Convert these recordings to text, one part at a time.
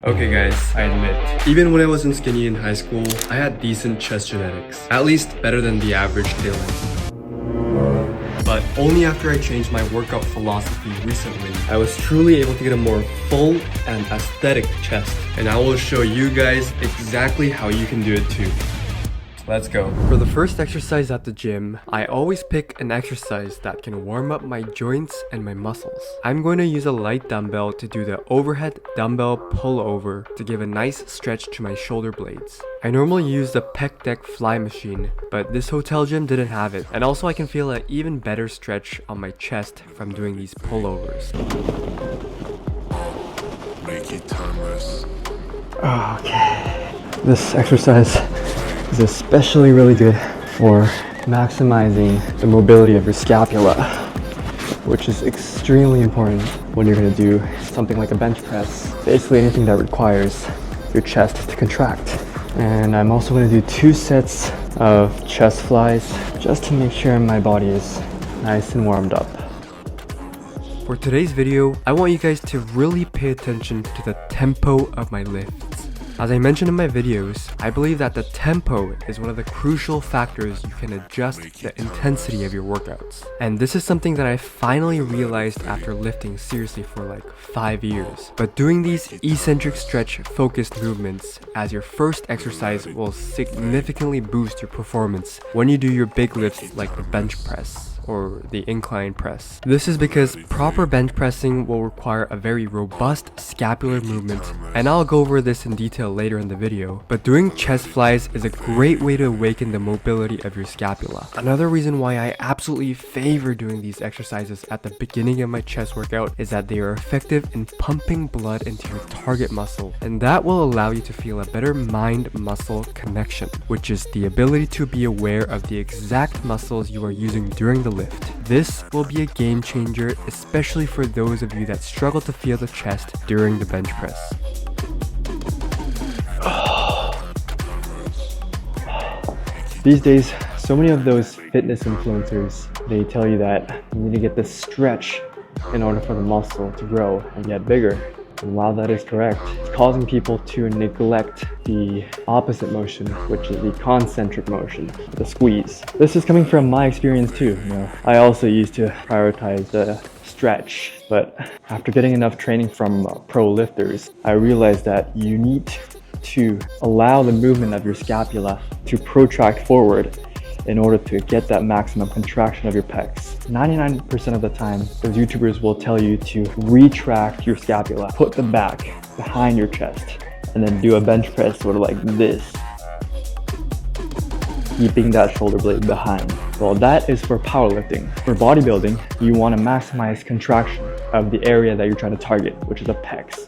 Okay guys, I admit, even when I wasn't skinny in high school, I had decent chest genetics. At least better than the average Dylan. But only after I changed my workout philosophy recently, I was truly able to get a more full and aesthetic chest. And I will show you guys exactly how you can do it too. Let's go. For the first exercise at the gym, I always pick an exercise that can warm up my joints and my muscles. I'm going to use a light dumbbell to do the overhead dumbbell pullover to give a nice stretch to my shoulder blades. I normally use the pec deck fly machine, but this hotel gym didn't have it. And also I can feel an even better stretch on my chest from doing these pullovers. Make it timeless. Okay, this exercise is especially really good for maximizing the mobility of your scapula, which is extremely important when you're going to do something like a bench press. Basically anything that requires your chest to contract. And I'm also going to do 2 sets of chest flies just to make sure my body is nice and warmed up. For today's video, I want you guys to really pay attention to the tempo of my lifts. As I mentioned in my videos, I believe that the tempo is one of the crucial factors you can adjust the intensity of your workouts. And this is something that I finally realized after lifting seriously for like 5 years. But doing these eccentric stretch focused movements as your first exercise will significantly boost your performance when you do your big lifts like the bench press or the incline press. This is because proper bench pressing will require a very robust scapular movement, and I'll go over this in detail later in the video, but doing chest flies is a great way to awaken the mobility of your scapula. Another reason why I absolutely favor doing these exercises at the beginning of my chest workout is that they are effective in pumping blood into your target muscle, and that will allow you to feel a better mind-muscle connection, which is the ability to be aware of the exact muscles you are using during the lift. This will be a game changer, especially for those of you that struggle to feel the chest during the bench press. These days, so many of those fitness influencers, they tell you that you need to get this stretch in order for the muscle to grow and get bigger. And while that is correct, it's causing people to neglect the opposite motion, which is the concentric motion, the squeeze. This is coming from my experience too. I also used to prioritize the stretch, but after getting enough training from pro lifters, I realized that you need to allow the movement of your scapula to protract forward in order to get that maximum contraction of your pecs. 99% of the time, those YouTubers will tell you to retract your scapula, put them back behind your chest, and then do a bench press sort of like this, keeping that shoulder blade behind. Well, that is for powerlifting. For bodybuilding, you want to maximize contraction of the area that you're trying to target, which is the pecs.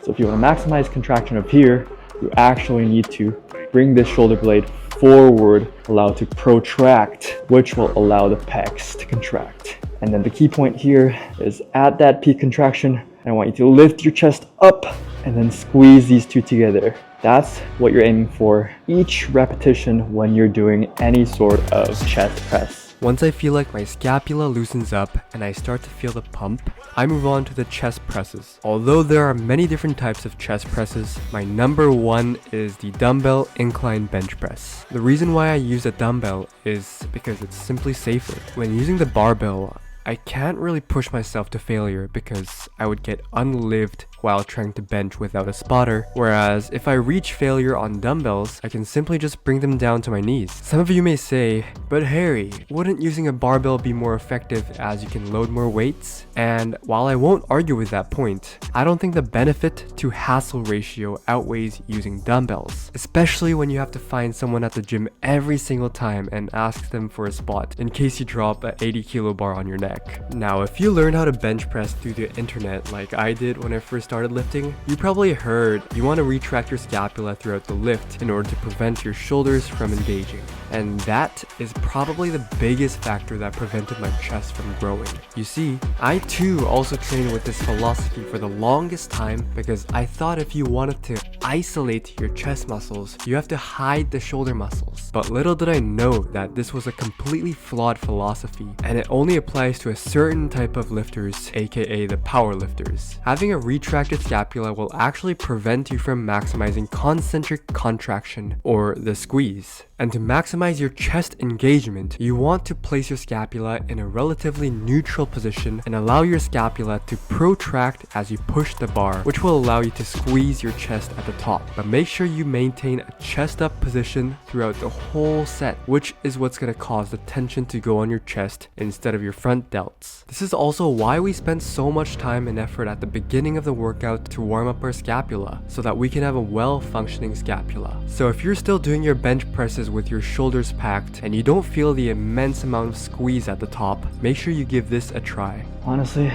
So if you want to maximize contraction up here, you actually need to bring this shoulder blade forward, allow it to protract, which will allow the pecs to contract. And then the key point here is at that peak contraction, I want you to lift your chest up and then squeeze these two together. That's what you're aiming for each repetition when you're doing any sort of chest press. Once I feel like my scapula loosens up and I start to feel the pump, I move on to the chest presses. Although there are many different types of chest presses, my number one is the dumbbell incline bench press. The reason why I use a dumbbell is because it's simply safer. When using the barbell, I can't really push myself to failure because I would get unlived while trying to bench without a spotter, whereas if I reach failure on dumbbells, I can simply just bring them down to my knees. Some of you may say, but Harry, wouldn't using a barbell be more effective as you can load more weights? And while I won't argue with that point, I don't think the benefit to hassle ratio outweighs using dumbbells, especially when you have to find someone at the gym every single time and ask them for a spot in case you drop a 80 kilo bar on your neck. Now, if you learn how to bench press through the internet like I did when I first started lifting, you probably heard you want to retract your scapula throughout the lift in order to prevent your shoulders from engaging. And that is probably the biggest factor that prevented my chest from growing. You see, I too also trained with this philosophy for the longest time because I thought if you wanted to isolate your chest muscles, you have to hide the shoulder muscles. But little did I know that this was a completely flawed philosophy, and it only applies to a certain type of lifters, aka the power lifters. Having a retract protracted scapula will actually prevent you from maximizing concentric contraction, or the squeeze. And to maximize your chest engagement, you want to place your scapula in a relatively neutral position and allow your scapula to protract as you push the bar, which will allow you to squeeze your chest at the top. But make sure you maintain a chest up position throughout the whole set, which is what's going to cause the tension to go on your chest instead of your front delts. This is also why we spend so much time and effort at the beginning of the workout to warm up our scapula, so that we can have a well-functioning scapula. So if you're still doing your bench presses with your shoulders packed and you don't feel the immense amount of squeeze at the top, make sure you give this a try. Honestly,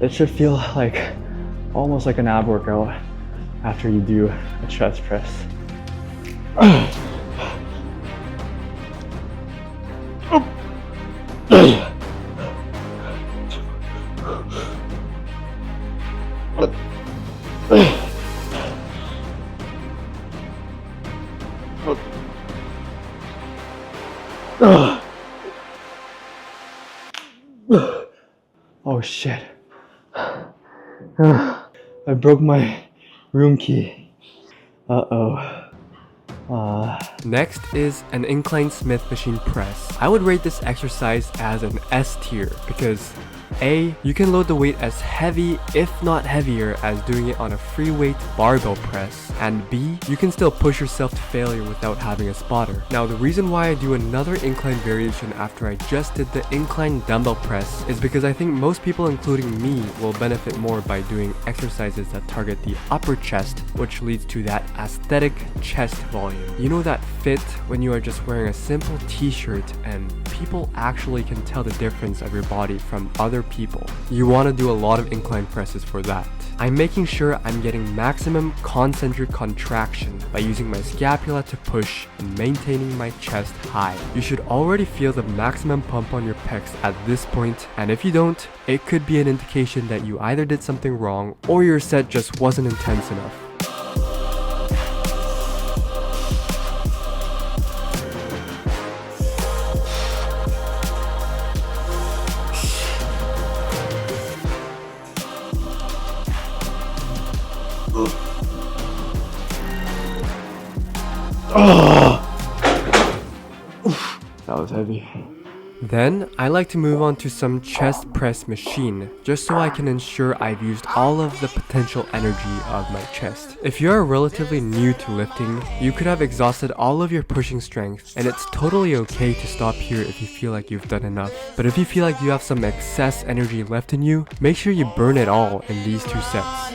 it should feel like almost like an ab workout after you do a chest press. Oh shit. I broke my room key. Next is an Incline Smith machine press. I would rate this exercise as an S tier because A, you can load the weight as heavy, if not heavier, as doing it on a free weight barbell press, and B, you can still push yourself to failure without having a spotter. Now, the reason why I do another incline variation after I just did the incline dumbbell press is because I think most people, including me, will benefit more by doing exercises that target the upper chest, which leads to that aesthetic chest volume. You know that fit when you are just wearing a simple t-shirt and people actually can tell the difference of your body from other people. You want to do a lot of incline presses for that. I'm making sure I'm getting maximum concentric contraction by using my scapula to push and maintaining my chest high. You should already feel the maximum pump on your pecs at this point, and if you don't, it could be an indication that you either did something wrong or your set just wasn't intense enough. That was heavy. Then, I like to move on to some chest press machine, just so I can ensure I've used all of the potential energy of my chest. If you're relatively new to lifting, you could have exhausted all of your pushing strength, and it's totally okay to stop here if you feel like you've done enough. But if you feel like you have some excess energy left in you, make sure you burn it all in these 2 sets.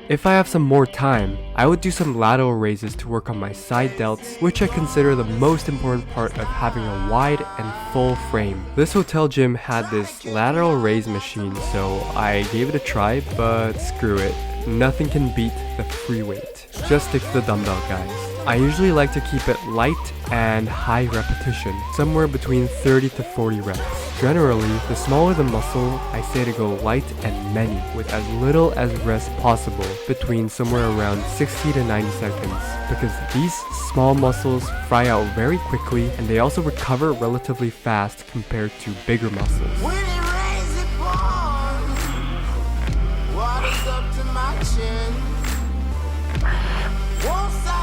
If I have some more time, I would do some lateral raises to work on my side delts, which I consider the most important part of having a wide and full frame. This hotel gym had this lateral raise machine, so I gave it a try, but screw it. Nothing can beat the free weight. Just stick to the dumbbell, guys. I usually like to keep it light and high repetition, somewhere between 30 to 40 reps. Generally, the smaller the muscle, I say to go light and many, with as little as rest possible, between somewhere around 60 to 90 seconds, because these small muscles fry out very quickly and they also recover relatively fast compared to bigger muscles.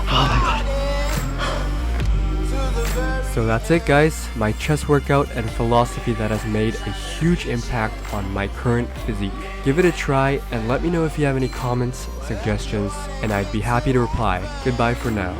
Oh my god. So that's it, guys, my chest workout and philosophy that has made a huge impact on my current physique. Give it a try and let me know if you have any comments, suggestions, and I'd be happy to reply. Goodbye for now.